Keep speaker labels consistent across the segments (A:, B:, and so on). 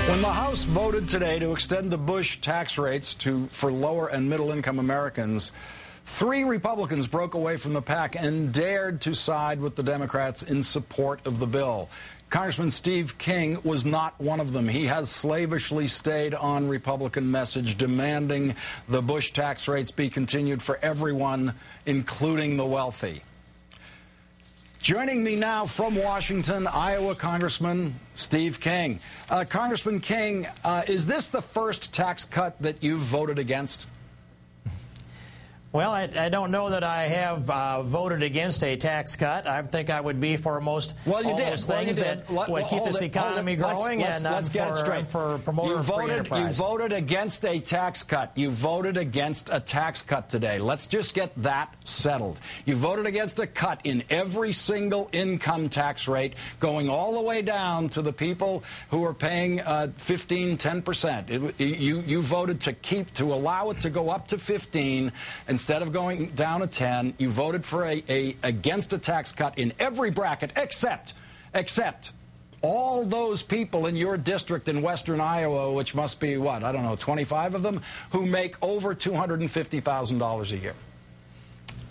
A: When the House voted today to extend the Bush tax rates for lower and middle-income Americans, 3 Republicans broke away from the pack and dared to side with the Democrats in support of the bill. Congressman Steve King was not one of them. He has slavishly stayed on Republican message, demanding the Bush tax rates be continued for everyone, including the wealthy. Joining me now from Washington, Iowa Congressman Steve King. Congressman King, is this the first tax cut that you've voted against?
B: Well, I don't know that I have voted against a tax cut. I think I would be for most all those things that would keep this economy growing and
A: let's get it straight.
B: For promoter of free enterprise.
A: You voted against a tax cut. You voted against a tax cut today. Let's just get that settled. You voted against a cut in every single income tax rate, going all the way down to the people who are paying 15, 10%. You voted to allow it to go up to 15 instead of going down to 10. You voted for against a tax cut in every bracket except all those people in your district in western Iowa, which must be, what, I don't know, 25 of them, who make over $250,000 a year.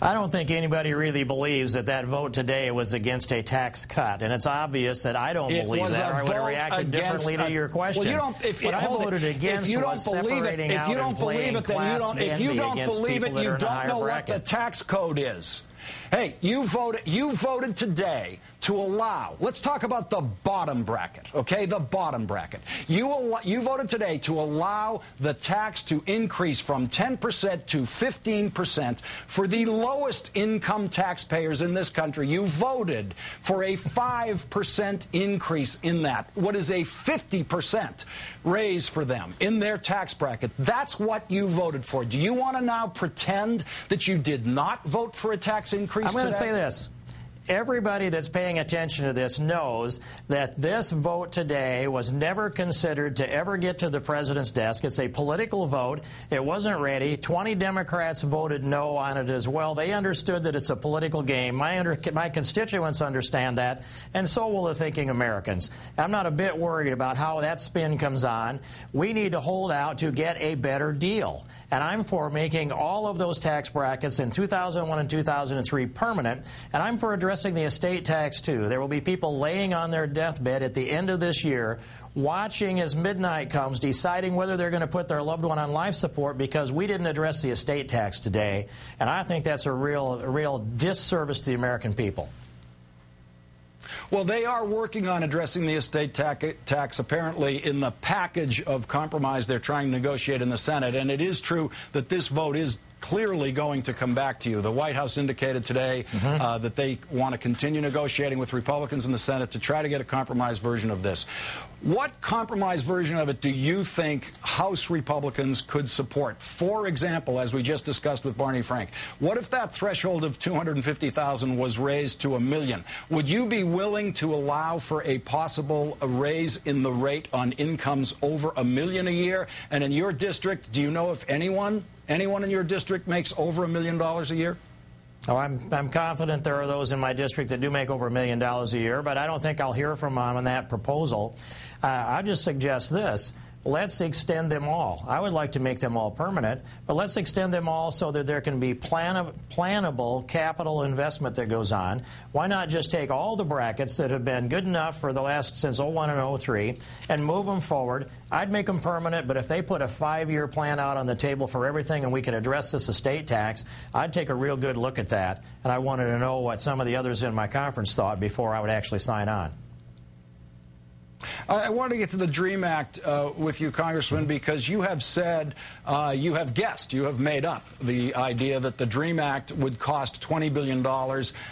B: I don't think anybody really believes that that vote today was against a tax cut, and it's obvious that I don't believe that, or I would have reacted differently to your question.
A: Well, what I voted against was separating out and playing class envy against people that are in a higher bracket. You don't know what the tax code is. Hey, you voted today to allow, let's talk about the bottom bracket, okay, the bottom bracket. You voted today to allow the tax to increase from 10% to 15% for the lowest income taxpayers in this country. You voted for a 5% increase in that. What is a 50% raise for them in their tax bracket? That's what you voted for. Do you want to now pretend that you did not vote for a tax increase today?
B: I'm going to say this. Everybody that's paying attention to this knows that this vote today was never considered to ever get to the president's desk. It's a political vote. It wasn't ready. 20 Democrats voted no on it as well. They understood that it's a political game. My constituents understand that, and so will the thinking Americans. I'm not a bit worried about how that spin comes on. We need to hold out to get a better deal. And I'm for making all of those tax brackets in 2001 and 2003 permanent, and I'm for addressing the estate tax, too. There will be people laying on their deathbed at the end of this year, watching as midnight comes, deciding whether they're going to put their loved one on life support because we didn't address the estate tax today. And I think that's a real disservice to the American people.
A: Well, they are working on addressing the estate tax, apparently, in the package of compromise they're trying to negotiate in the Senate. And it is true that this vote is clearly going to come back to you. The White House indicated today that they want to continue negotiating with Republicans in the Senate to try to get a compromise version of this. What compromise version of it do you think House Republicans could support? For example, as we just discussed with Barney Frank, what if that threshold of $250,000 was raised to $1 million? Would you be willing to allow for a possible raise in the rate on incomes over $1 million a year? And in your district, do you know if anyone in your district makes over $1 million a year?
B: Oh, I'm confident there are those in my district that do make over $1 million a year, but I don't think I'll hear from them on that proposal. I just suggest this. Let's extend them all. I would like to make them all permanent, but let's extend them all so that there can be plannable capital investment that goes on. Why not just take all the brackets that have been good enough for the last since 01 and 03 and move them forward? I'd make them permanent, but if they put a 5-year plan out on the table for everything and we could address this estate tax, I'd take a real good look at that, and I wanted to know what some of the others in my conference thought before I would actually sign on.
A: I want to get to the DREAM Act with you, Congressman, because you have said, you have guessed, you have made up the idea that the DREAM Act would cost $20 billion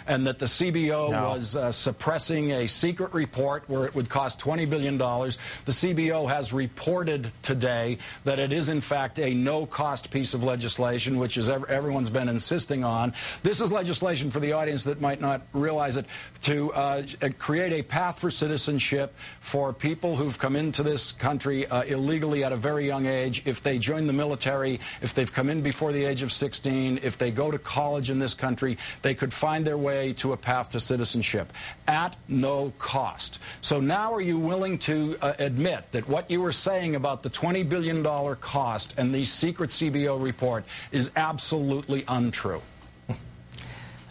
A: and that the CBO was suppressing a secret report where it would cost $20 billion. The CBO has reported today that it is, in fact, a no-cost piece of legislation, which is everyone's been insisting on. This is legislation, for the audience that might not realize it, to create a path for citizenship for people people who've come into this country illegally at a very young age, if they join the military, if they've come in before the age of 16, if they go to college in this country, they could find their way to a path to citizenship at no cost. So now are you willing to admit that what you were saying about the $20 billion cost and the secret CBO report is absolutely untrue?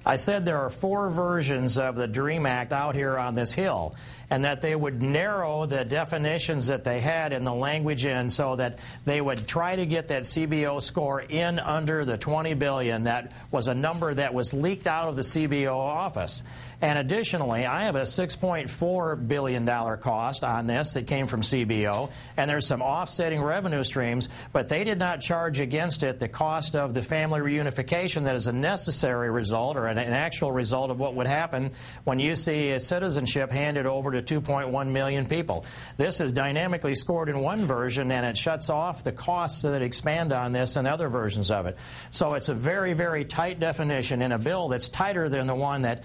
B: I said there are 4 versions of the DREAM Act out here on this Hill, and that they would narrow the definitions that they had in the language in so that they would try to get that CBO score in under the $20 billion. That was a number that was leaked out of the CBO office. And additionally, I have a $6.4 billion cost on this that came from CBO, and there's some offsetting revenue streams, but they did not charge against it the cost of the family reunification that is a necessary result or an actual result of what would happen when you see a citizenship handed over to 2.1 million people. This is dynamically scored in one version, and it shuts off the costs that expand on this and other versions of it. So it's a very, very tight definition in a bill that's tighter than the one that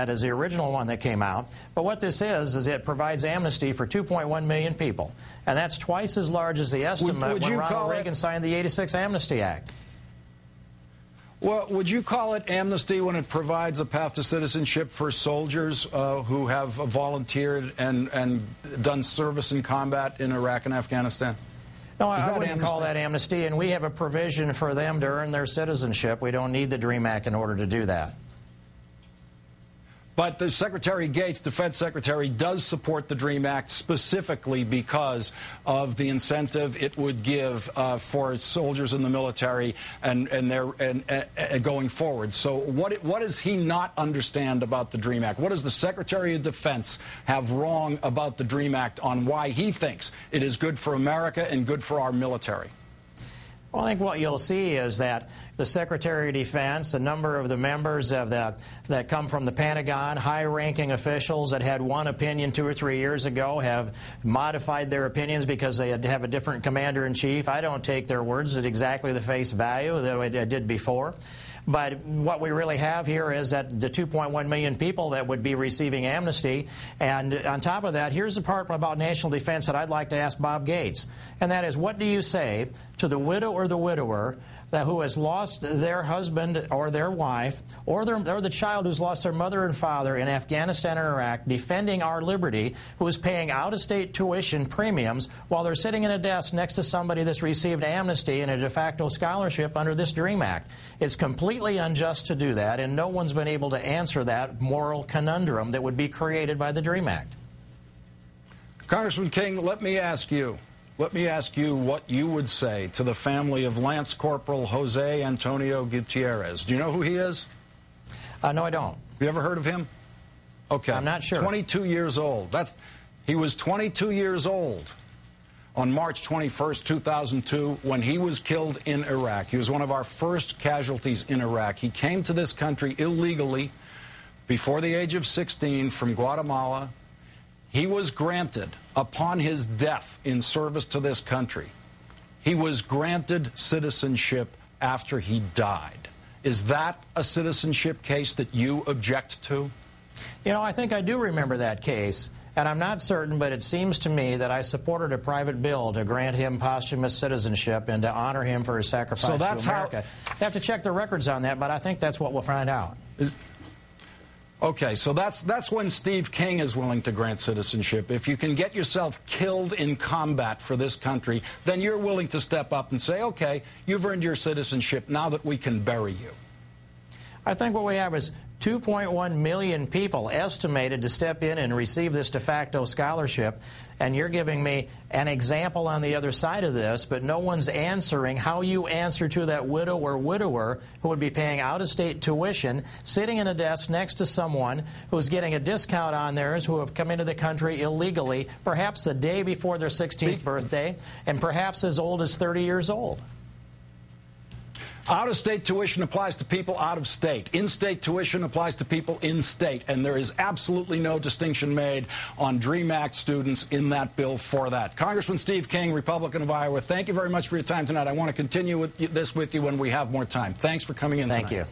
B: is the original one that came out. But what this is it provides amnesty for 2.1 million people. And that's twice as large as the estimate when Ronald Reagan signed the '86 Amnesty Act.
A: Well, would you call it amnesty when it provides a path to citizenship for soldiers who have volunteered and done service in combat in Iraq and Afghanistan?
B: No, I wouldn't call that amnesty, and we have a provision for them to earn their citizenship. We don't need the DREAM Act in order to do that.
A: But the Secretary Gates, Defense Secretary, does support the DREAM Act specifically because of the incentive it would give for soldiers in the military and going forward. So what does he not understand about the DREAM Act? What does the Secretary of Defense have wrong about the DREAM Act on why he thinks it is good for America and good for our military?
B: Well, I think what you'll see is that the Secretary of Defense, a number of the members of that come from the Pentagon, high-ranking officials that had one opinion 2 or 3 years ago, have modified their opinions because they have a different commander-in-chief. I don't take their words at exactly the face value that I did before. But what we really have here is that the 2.1 million people that would be receiving amnesty. And on top of that, here's the part about national defense that I'd like to ask Bob Gates. And that is, what do you say to the widow or the widower who has lost their husband or their wife, or the child who's lost their mother and father in Afghanistan or Iraq, defending our liberty, who is paying out-of-state tuition premiums while they're sitting in a desk next to somebody that's received amnesty and a de facto scholarship under this DREAM Act? It's completely unjust to do that, and no one's been able to answer that moral conundrum that would be created by the DREAM Act.
A: Congressman King, let me ask you what you would say to the family of Lance Corporal Jose Antonio Gutierrez. Do you know who he is?
B: No, I don't.
A: You ever heard of him? Okay.
B: I'm not sure.
A: 22 years old. He was 22 years old on March 21st, 2002, when he was killed in Iraq. He was one of our first casualties in Iraq. He came to this country illegally before the age of 16 from Guatemala. He was granted, upon his death in service to this country, he was granted citizenship after he died. Is that a citizenship case that you object to?
B: You know, I think I do remember that case, and I'm not certain, but it seems to me that I supported a private bill to grant him posthumous citizenship and to honor him for his sacrifice to America. I have to check the records on that, but I think that's what we'll find out.
A: Okay, so that's when Steve King is willing to grant citizenship. If you can get yourself killed in combat for this country, then you're willing to step up and say, okay, you've earned your citizenship now that we can bury you.
B: I think what we have is 2.1 million people estimated to step in and receive this de facto scholarship, and you're giving me an example on the other side of this, but no one's answering how you answer to that widow or widower who would be paying out-of-state tuition, sitting in a desk next to someone who's getting a discount on theirs, who have come into the country illegally, perhaps the day before their 16th birthday, and perhaps as old as 30 years old.
A: Out-of-state tuition applies to people out of state. In-state tuition applies to people in-state. And there is absolutely no distinction made on DREAM Act students in that bill for that. Congressman Steve King, Republican of Iowa, thank you very much for your time tonight. I want to continue with this with you when we have more time. Thanks for coming in tonight.
B: Thank you.